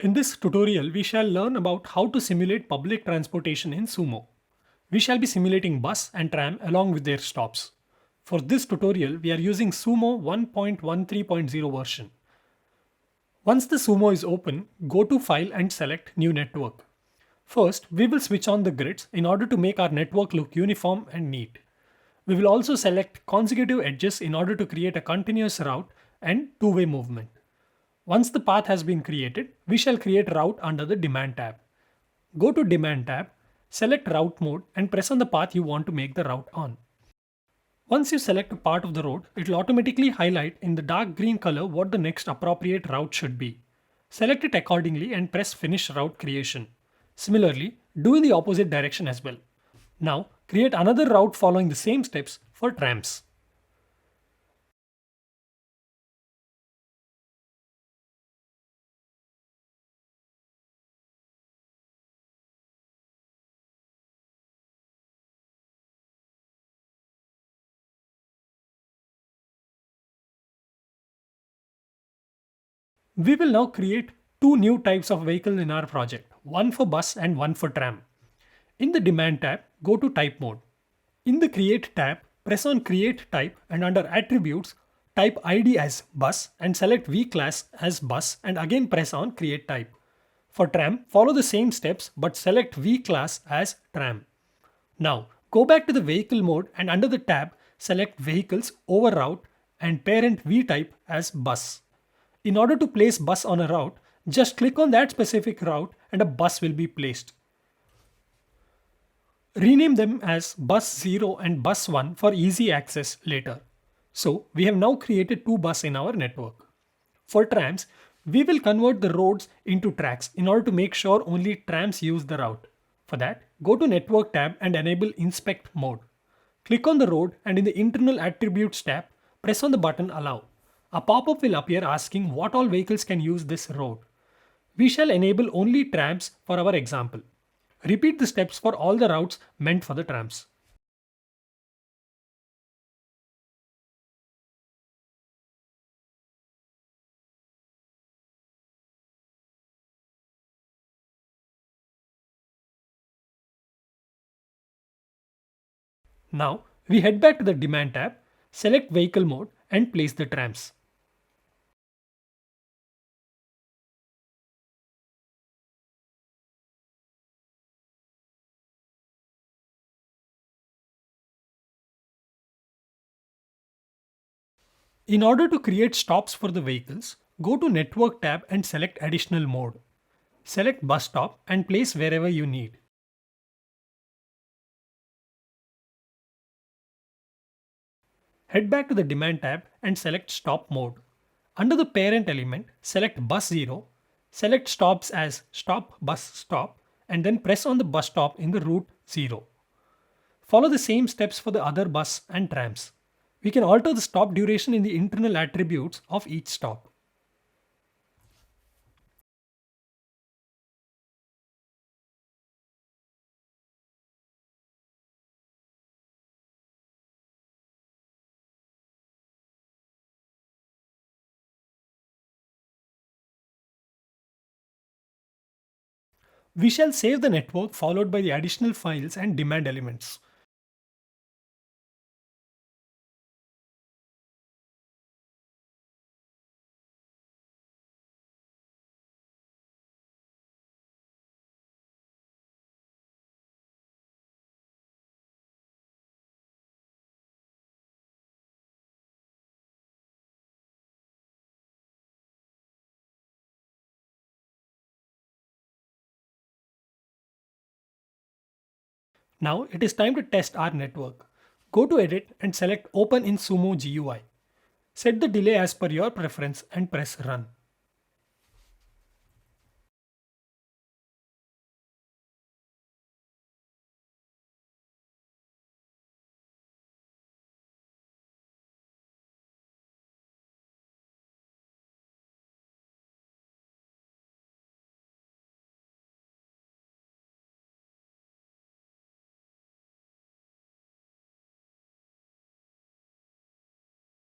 In this tutorial, we shall learn about how to simulate public transportation in Sumo. We shall be simulating bus and tram along with their stops. For this tutorial, we are using Sumo 1.13.0 version. Once the Sumo is open, go to File and select New Network. First, we will switch on the grids in order to make our network look uniform and neat. We will also select consecutive edges in order to create a continuous route and two-way movement. Once the path has been created, we shall create route under the Demand tab. Go to Demand tab, select Route Mode and press on the path you want to make the route on. Once you select a part of the road, it will automatically highlight in the dark green color what the next appropriate route should be. Select it accordingly and press Finish Route Creation. Similarly, do in the opposite direction as well. Now, create another route following the same steps for trams. We will now create two new types of vehicle in our project, one for bus and one for tram. In the Demand tab, go to Type Mode. In the Create tab, press on Create Type and under Attributes, type ID as bus and select V-Class as bus and again press on Create Type. For tram, follow the same steps but select V-Class as tram. Now, go back to the Vehicle mode and under the tab, select Vehicles over Route and parent V-Type as bus. In order to place bus on a route, just click on that specific route and a bus will be placed. Rename them as Bus 0 and Bus 1 for easy access later. So we have now created two buses in our network. For trams, we will convert the roads into tracks in order to make sure only trams use the route. For that, go to Network tab and enable Inspect mode. Click on the road and in the Internal Attributes tab, press on the button Allow. A pop-up will appear asking what all vehicles can use this road. We shall enable only trams for our example. Repeat the steps for all the routes meant for the trams. Now, we head back to the Demand tab, select Vehicle mode and place the trams. In order to create stops for the vehicles, go to Network tab and select Additional mode. Select Bus Stop and place wherever you need. Head back to the Demand tab and select Stop mode. Under the parent element, select Bus 0, select stops as Stop Bus Stop and then press on the bus stop in the route 0. Follow the same steps for the other bus and trams. We can alter the stop duration in the internal attributes of each stop. We shall save the network followed by the additional files and demand elements. Now it is time to test our network. Go to Edit and select Open in Sumo GUI. Set the delay as per your preference and press Run.